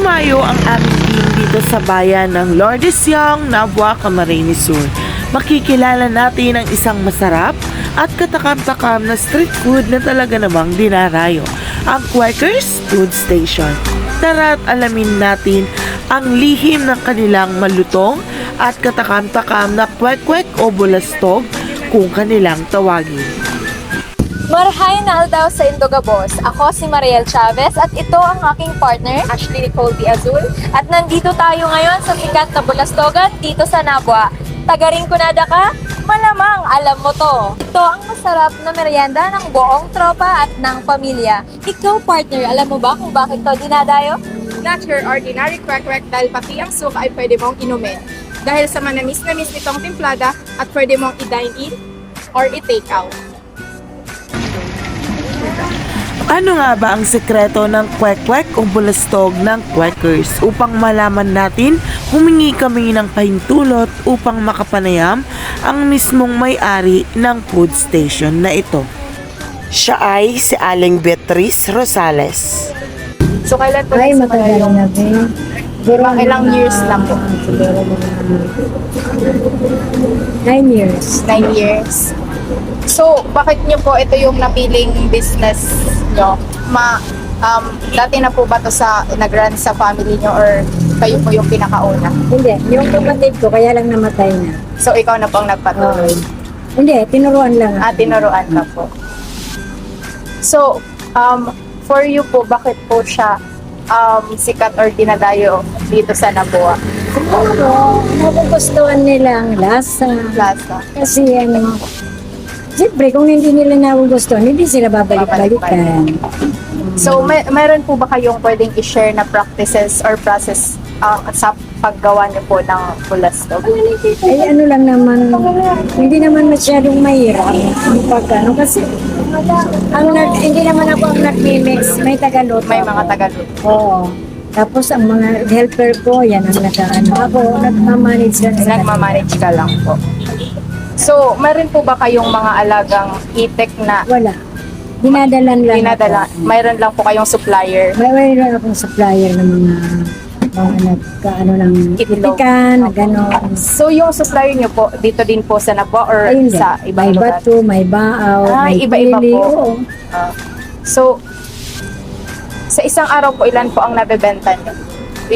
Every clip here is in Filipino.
Dumayo ang aming team dito sa bayan ng Lourdesyang, Nabua, Camarines Sur. Makikilala natin ang isang masarap at katakam-takam na street food na talaga namang dinarayo, ang Quakers Food Station. Tara't alamin natin ang lihim ng kanilang malutong at katakam-takam na kwek-kwek o bulastog kung kanilang tawagin. Marhay na daw sa Indogabos. Ako si Mariel Chavez at ito ang aking partner, Ashley Nicole Azul. At nandito tayo ngayon sa sikat na bulastogan dito sa Nabua. Tagaring kunada ka? Malamang alam mo to. Ito ang masarap na merienda ng buong tropa at ng pamilya. Ikaw partner, alam mo ba kung bakit to dinadayo? Not your ordinary kwek-kwek dahil pati ang suka ay pwede mong inumin. Dahil sa manamis-namis nitong timplada at pwede mong i-dine in or i-take out. Ano nga ba ang sekreto ng kwek-kwek o bulastog ng Quakers? Upang malaman natin, humingi kami ng pahintulot upang makapanayam ang mismong may-ari ng food station na ito. Siya ay si Aling Beatrice Rosales. So kailan po Ay, nagsimula matagal yung na din. mga ilang years lang po? Siguro mga 9 years. 9 years. So, bakit niyo po ito yung napiling business niyo? Dati na po ba to sa nag-run sa family niyo or kayo po yung pinakauna? Hindi, yung kapatid ko, kaya lang namatay na. So, ikaw na pong nagpatuloy? Hindi, tinuruan lang. Tinuruan ka po. So, for you po, bakit po siya sikat or dinadayo dito sa Nabua? Siguro, nagugustuhan nila ang lasa. Plaza. Kasi siyempre, kung hindi nila nagugustuhan, hindi sila babalik-balikan. So, mayroon po ba kayong pwedeng i-share na practices or process sa paggawa niyo po ng bulastog? Ay, ano lang naman, hindi naman masyadong mahirap. Kasi, hindi naman ako ang nag-mix, may tagaluto. May mga tagaluto. Oo. Tapos ang mga helper ko, yan ang nag-ano. Ako, nagmamanage lang sa Nagmamanage ka lang po. So, meron po ba kayong mga alagang itek na Wala. Dinadalan lang. dinadala? Mayroon lang po kayong supplier? May lang akong supplier ng mga ano ng Itlog. itikan, gano'n. So, yung supplier niyo po, dito din po sa Nabua or Ay, hindi. sa ibang May lugar? bato, may baaw, may iba-iba pili. po. Oo. So, sa isang araw po, ilan po ang nabebenta niyo?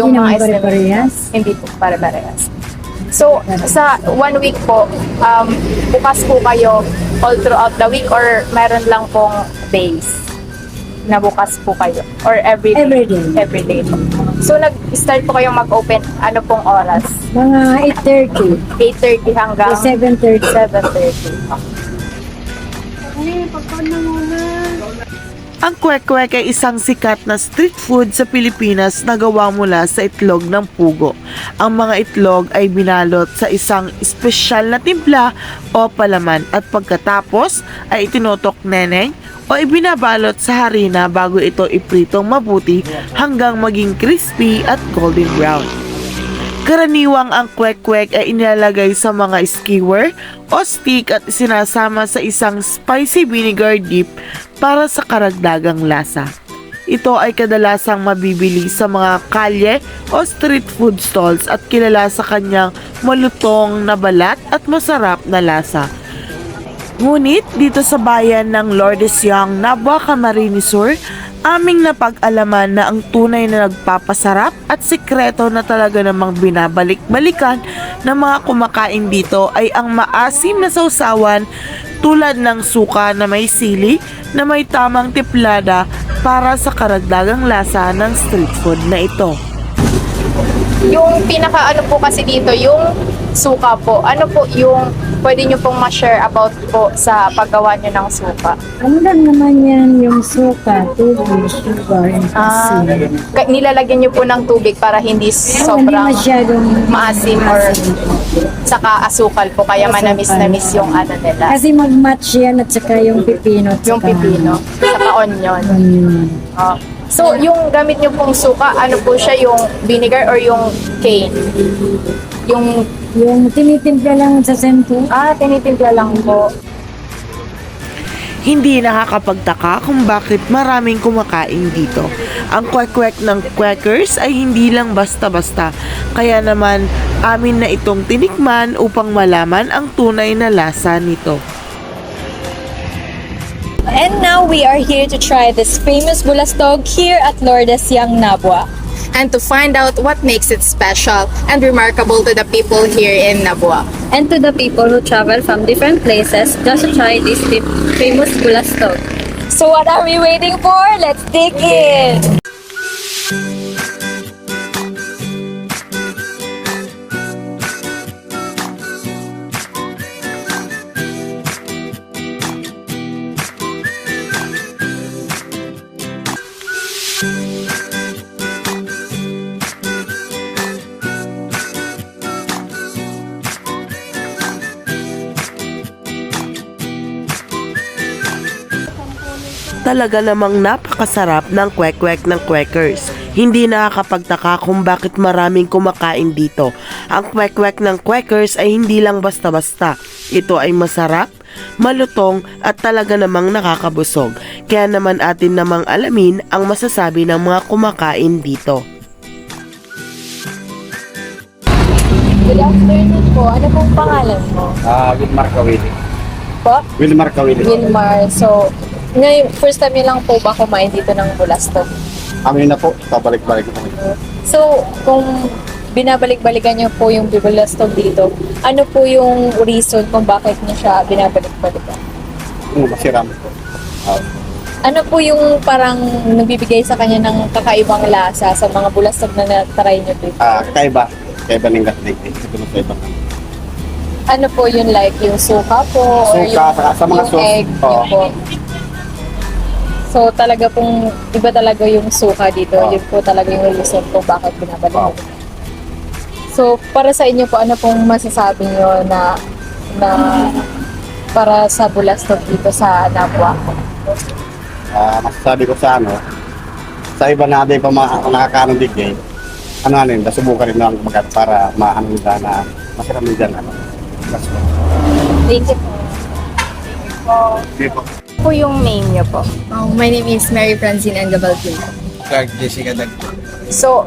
Yung Hindi mga naman estimate? pare-parehas. Hindi po pare-parehas. So, sa 1 week po, bukas po kayo all throughout the week or meron lang pong days na bukas po kayo? Or every day? Every day. Every day po. So, nag-start po kayong mag-open, ano pong oras? Mga 8:30 8:30 hanggang to 7:30. 7:30. Ang kwek-kwek ay isang sikat na street food sa Pilipinas na gawa mula sa itlog ng pugo. Ang mga itlog ay binalot sa isang espesyal na timpla o palaman at pagkatapos ay itinutok neneng o ibinabalot sa harina bago ito ipritong mabuti hanggang maging crispy at golden brown. Karaniwang ang kwek-kwek ay inilalagay sa mga skewer o stick at sinasama sa isang spicy vinegar dip para sa karagdagang lasa. Ito ay kadalasang mabibili sa mga kalye o street food stalls at kilala sa kanyang malutong na balat at masarap na lasa. Ngunit dito sa bayan ng Lourdesyang, Nabua, Camarines Sur, aming napag-alaman na ang tunay na nagpapasarap at sikreto na talaga namang binabalik-balikan ng mga kumakain dito ay ang maasim na sausawan tulad ng suka na may sili na may tamang tiplada para sa karagdagang lasa ng street food na ito. Yung pinaka ano po kasi dito, yung suka po. Ano po yung pwede nyo pong ma-share about po sa paggawa nyo ng suka? Ano lang naman yan, yung suka, tubig, sugar, and asin. Nilalagyan nyo po ng tubig para hindi Hindi sobrang masyadong maasim or saka asukal po kaya manamis-namis yung ano nila. Kasi mag-match yan at saka yung pipino. at Yung saka pipino, saka onion. onion. Oh. So, yung gamit nyo pong suka, ano po siya, yung vinegar or yung cane? Yung tinitimpla lang sa sento. Tinitimpla lang po. Hindi nakakapagtaka kung bakit maraming kumakain dito. Ang kwek-kwek ng Quakers ay hindi lang basta-basta, kaya naman amin na itong tinikman upang malaman ang tunay na lasa nito. And now we are here to try this famous bulastog here at Lourdes Yang Nabua. And to find out what makes it special and remarkable to the people here in Nabua. And to the people who travel from different places just to try this famous bulastog. So what are we waiting for? Let's dig in! Talaga namang napakasarap ng kwek-kwek ng Quakers. Hindi nakakapagtaka kung bakit maraming kumakain dito. Ang kwek-kwek ng Quakers ay hindi lang basta-basta. Ito ay masarap, malutong at talaga namang nakakabusog. Kaya naman atin namang alamin ang masasabi ng mga kumakain dito. Good afternoon po. Ano pong pangalan mo? Wilmar Kawili. Po? Wilmar Kawili. Wilmar. So, ngayon, first time niyo lang po ba kumain dito ng bulastog? Amin na po, pabalik-balik na kami. So, kung binabalik-balikan niyo po yung bulastog dito, ano po yung reason kung bakit niyo siya binabalik-balikan? Masiram po. Ano po yung parang nagbibigay sa kanya ng kakaibang lasa sa mga bulastog na na-try niyo dito? Kaiba. Kaiba ng gatling. Siguro sa ibang. Ano po yun, like yung suka po? or Suka, yung, sa mga yung sauce. egg, Oo. yun po. So talaga pong iba talaga yung suka dito. Oo. Yun po talaga yung reason kung bakit binabalik. Oo. So para sa inyo po, ano pong masasabi nyo na para sa bulastog dito sa Nabua? Masasabi ko sa sa iba na din pa nakakaanong digay, nasubukan rin lang kumagat para maano nila na masarap din dyan. Thank you po. Hindi po. Po yung name niyo po. My name is Mary Francine Angabaldin. Clark Jessica Dag. So,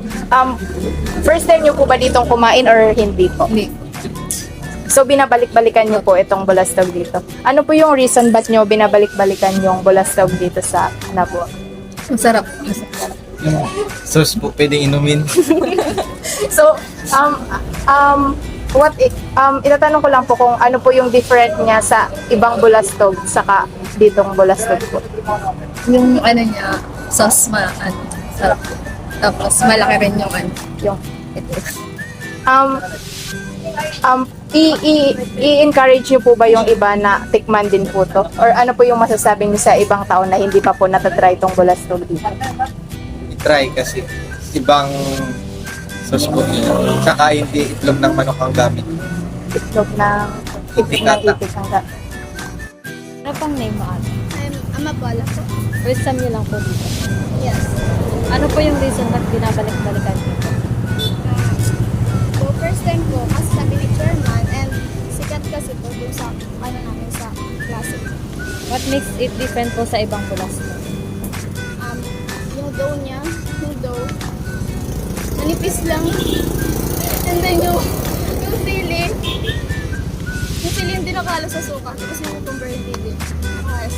first time niyo po ba ditong kumain or hindi po? Hindi. So, binabalik-balikan niyo po itong bulastog dito. Ano po yung reason ba't niyo binabalik-balikan yung bulastog dito sa Nabua? Masarap. Yung sauce po pwedeng inumin. So, itatanong ko lang po kung ano po yung different niya sa ibang bulastog saka ditong bulastog po. Yung ano niya, sauce sarap. Tapos malaki rin yung Yung i-encourage niyo po ba yung iba na tikman din po to? Or ano po yung masasabi niyo sa ibang tao na hindi pa po natatry itong bulastog dito? I-try kasi ibang sauce po yun. Saka hindi itlog ng manok ang gamit. Itlog ng Itik ata. itik ang ga- Ano pang name mo ate? I'm Amapola po. First time niyo lang po dito. Yes. Ano po yung reason na binabalik-balikan dito? So, first time po, kasi sabi ni Chairman, and sikat kasi po dun sa, namin, sa klase. What makes it different po sa ibang bulastog? Yung dough niya, manipis lang. And then yung sili hindi nakalo sa suka. Tapos yung cucumber hindi din. Nakakalas.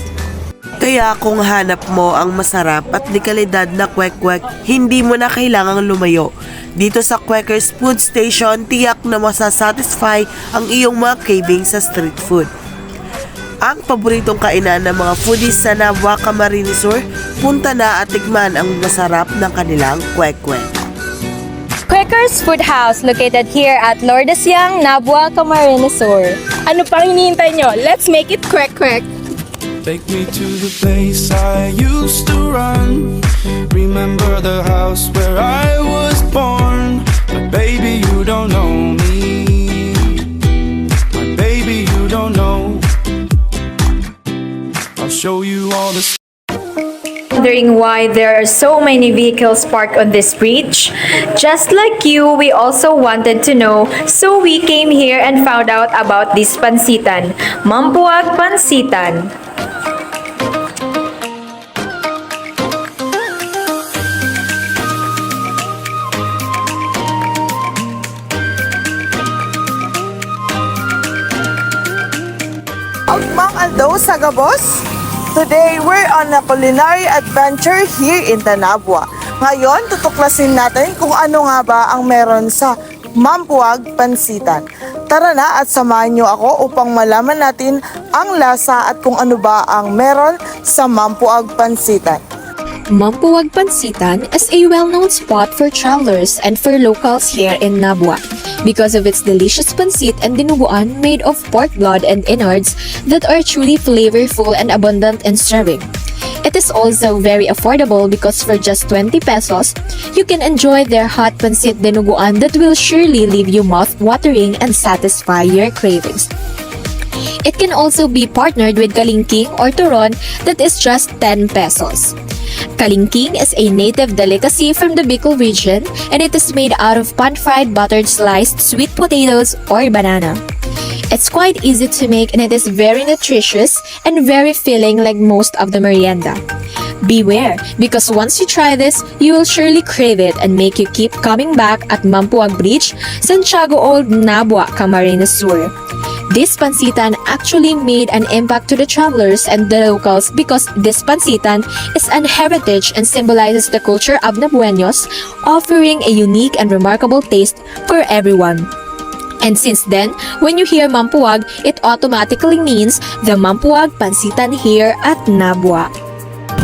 Kaya kung hanap mo ang masarap at dekalidad na kwek-kwek, hindi mo na kailangang lumayo. Dito sa Quakers Food Station, tiyak na masasatisfy ang iyong mga cravings sa street food. Ang paboritong kainan ng mga foodies sa Nabua, Camarines Sur, punta na at tikman ang masarap ng kanilang kwek-kwek. Quakers Food House located here at Lourdes Yang, Nabua, Camarines Sur. Ano pang hinihintay nyo? Let's make it quick! Take me to the place I used to run. Remember the house where I was born. But baby, you don't know me. My baby, you don't know. I'll show you all the Wondering why there are so many vehicles parked on this bridge? Just like you, we also wanted to know, so we came here and found out about this pansitan, Mampuag Pansitan. Sagabos! Today, we're on a culinary adventure here in Tanabua. Ngayon, tutuklasin natin kung ano nga ba ang meron sa Mampuag Pansitan. Tara na at samahan niyo ako upang malaman natin ang lasa at kung ano ba ang meron sa Mampuag Pansitan. Mampuag Pansitan is a well-known spot for travelers and for locals here in Nabua because of its delicious pansit and dinuguan made of pork blood and innards that are truly flavorful and abundant in serving. It is also very affordable because for just 20 pesos, you can enjoy their hot pansit dinuguan that will surely leave you mouth-watering and satisfy your cravings. It can also be partnered with kalingking or turon that is just 10 pesos. Kalingking is a native delicacy from the Bicol region and it is made out of pan-fried buttered sliced sweet potatoes or banana. It's quite easy to make and it is very nutritious and very filling like most of the merienda. Beware, because once you try this, you will surely crave it and make you keep coming back at Mampuag Bridge, Santiago Old Nabua, Camarines Sur. This pansitan actually made an impact to the travelers and the locals because this pansitan is an heritage and symbolizes the culture of Nabueños, offering a unique and remarkable taste for everyone. And since then, when you hear Mampuag, it automatically means the Mampuag Pansitan here at Nabua.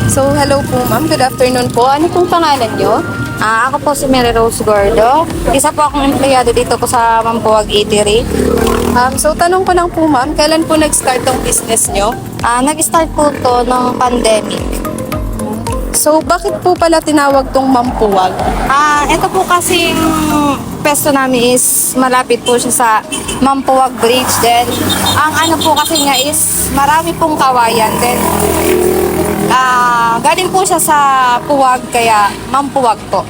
So, hello po ma'am. Good afternoon po. Ano pong pangalan nyo? Ako po si Mary Rose Gordo. Isa po akong empleyado dito po sa Mampuag Eatery. So, tanong ko lang po ma'am, kailan po nag-start tong business nyo? Nag-start po to ng pandemic. So, bakit po pala tinawag tong Mampuag? Ito po kasing pesto namin is malapit po siya sa Mampuag Bridge. Then, ang ano po kasi niya is marami pong kawayan. Then, galing po siya sa Puwag, kaya Mampuag po.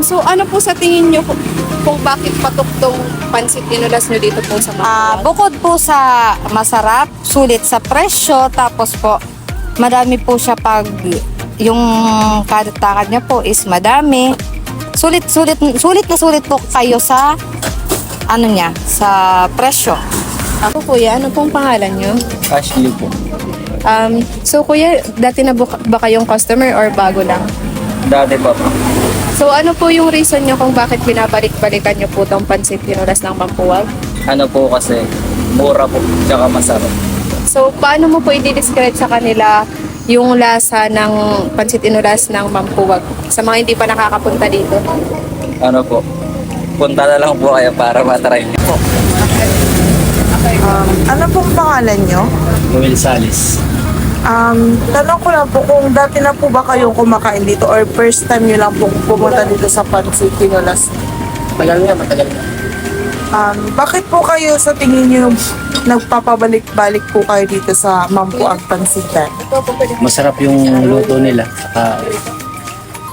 So, ano po sa tingin nyo kung bakit patok tong pansit inulas nyo dito po sa Mampuag? Bukod po sa masarap, sulit sa presyo, tapos po madami po siya pag yung kadatakan niya po is madami. Sulit na sulit po kayo sa ano niya, sa presyo. Ako kuya, ano pong pangalan nyo? Ashley po. So kuya, dati na ba kayong customer or bago lang? Dati pa po. So ano po yung reason nyo kung bakit binabalik-balikan nyo po tong pansit pinulas ng Mampuag? Ano po kasi, mura po, tsaka masarap. So paano mo po i-describe sa kanila yung lasa ng pansit inulas ng Mampuag sa mga hindi pa nakakapunta dito? Ano po, punta na lang po kayo para matry niyo po. Ano pong pangalan nyo? Noel Salis. Tanong ko lang po kung dati na po ba kayong kumakain dito or first time nyo lang po pumunta dito sa Pansit Pinulas? Matagal nga. Bakit po kayo sa tingin nyo nagpapabalik-balik po kayo dito sa Mampuag Pansitan? Masarap yung luto nila, saka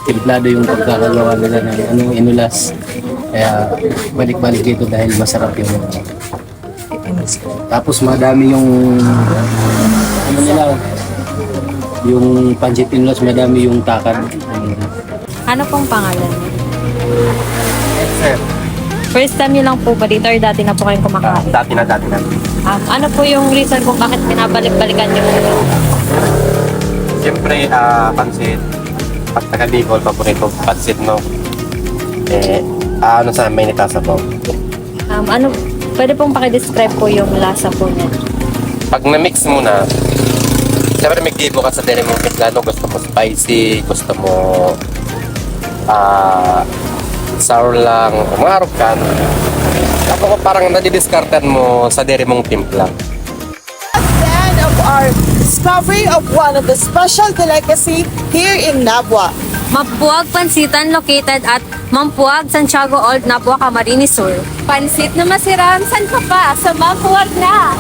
templado yung pagkakagawa nila ng inulas. Kaya balik-balik dito dahil masarap yung tapos madami yung ano nila, yung pancit inulas, madami yung takad. Ano pong pangalan niyo? Sir, First time niyo lang po ba dito or dati na po kayong kumakain? dati na. Ano po yung reason kung bakit binabalik-balikan niyo? Siyempre, pansit. Pag taga Bicol, paborito pansit, no? Ano sa may nitasa po? Pwede pong pakidescribe po yung lasa po niya. Pag na-mix mo na, siyempre may gibo ka sa dere mong pitlano. Gusto mo spicy, gusto mo sour lang, umarap ka. Tapos parang nadidiskartan mo sa dere mong timpla. End of our discovery of one of the special delicacy here in Nabua. Mampuag Pansitan located at Mampuag, Santiago Old Nabua, Camarines Sur. Pansit na masiram, san ka pa? Sa Mampuag na!